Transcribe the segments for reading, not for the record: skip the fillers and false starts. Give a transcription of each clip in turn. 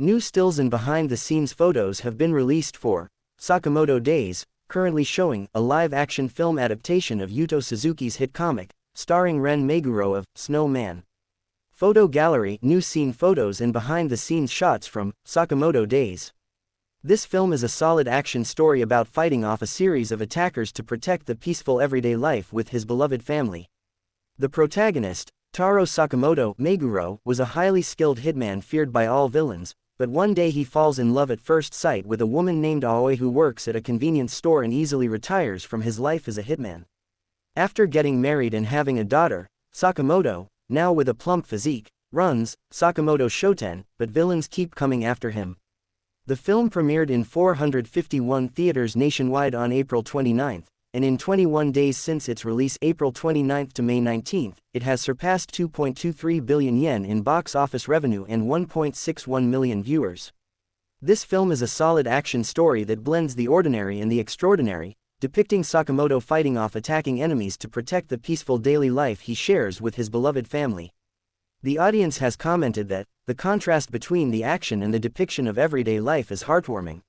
New stills and behind-the-scenes photos have been released for Sakamoto Days, currently showing a live-action film adaptation of Yuto Suzuki's hit comic, starring Ren Meguro of Snow Man. Photo gallery, new scene photos and behind-the-scenes shots from Sakamoto Days. This film is a solid action story about fighting off a series of attackers to protect the peaceful everyday life with his beloved family. The protagonist, Taro Sakamoto Meguro, was a highly skilled hitman feared by all villains, but one day he falls in love at first sight with a woman named Aoi who works at a convenience store and easily retires from his life as a hitman. After getting married and having a daughter, Sakamoto, now with a plump physique, runs Sakamoto Shoten, but villains keep coming after him. The film premiered in 451 theaters nationwide on April 29, and in 21 days since its release April 29 to May 19, it has surpassed 2.23 billion yen in box office revenue and 1.61 million viewers. This film is a solid action story that blends the ordinary and the extraordinary, depicting Sakamoto fighting off attacking enemies to protect the peaceful daily life he shares with his beloved family. The audience has commented that the contrast between the action and the depiction of everyday life is heartwarming,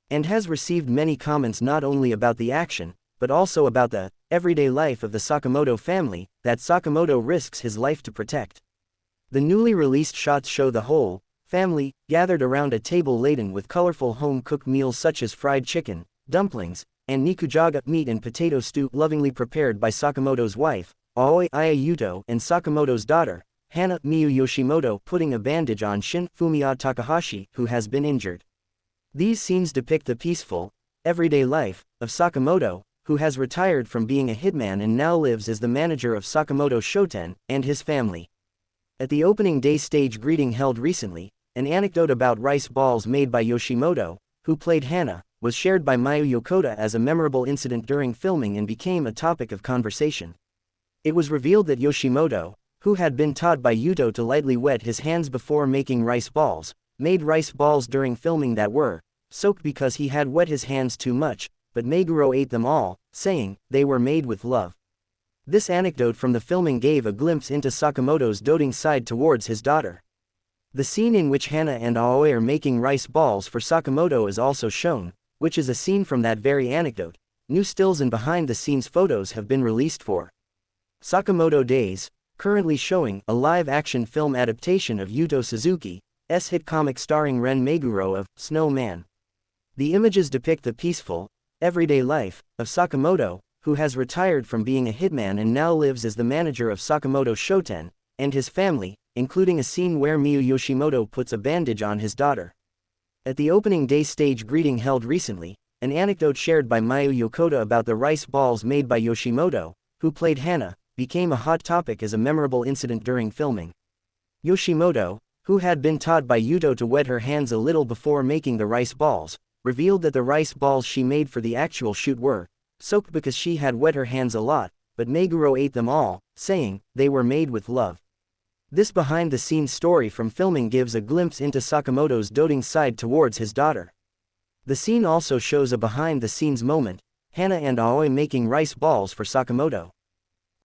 and has received many comments not only about the action, but also about the everyday life of the Sakamoto family that Sakamoto risks his life to protect. The newly released shots show the whole family gathered around a table laden with colorful home-cooked meals such as fried chicken, dumplings, and nikujaga meat and potato stew lovingly prepared by Sakamoto's wife, Aoi Yuto, and Sakamoto's daughter, Hana Miyu Yoshimoto, putting a bandage on Shin Fumiya Takahashi, who has been injured. These scenes depict the peaceful, everyday life of Sakamoto, who has retired from being a hitman and now lives as the manager of Sakamoto Shoten and his family. At the opening day stage greeting held recently, an anecdote about rice balls made by Yoshimoto, who played Hana, was shared by Mayu Yokota as a memorable incident during filming and became a topic of conversation. It was revealed that Yoshimoto, who had been taught by Yuto to lightly wet his hands before making rice balls, made rice balls during filming that were soaked because he had wet his hands too much, but Meguro ate them all, saying, they were made with love. This anecdote from the filming gave a glimpse into Sakamoto's doting side towards his daughter. The scene in which Hana and Aoi are making rice balls for Sakamoto is also shown, which is a scene from that very anecdote. New stills and behind-the-scenes photos have been released for Sakamoto Days, currently showing a live-action film adaptation of Yuto Suzuki's hit comic starring Ren Meguro of Snow Man. The images depict the peaceful, everyday life of Sakamoto, who has retired from being a hitman and now lives as the manager of Sakamoto Shoten and his family, including a scene where Miyu Yoshimoto puts a bandage on his daughter. At the opening day stage greeting held recently, an anecdote shared by Mayu Yokota about the rice balls made by Yoshimoto, who played Hana, became a hot topic as a memorable incident during filming. Yoshimoto, who had been taught by Yuto to wet her hands a little before making the rice balls, revealed that the rice balls she made for the actual shoot were soaked because she had wet her hands a lot, but Meguro ate them all, saying, they were made with love. This behind-the-scenes story from filming gives a glimpse into Sakamoto's doting side towards his daughter. The scene also shows a behind-the-scenes moment, Hana and Aoi making rice balls for Sakamoto.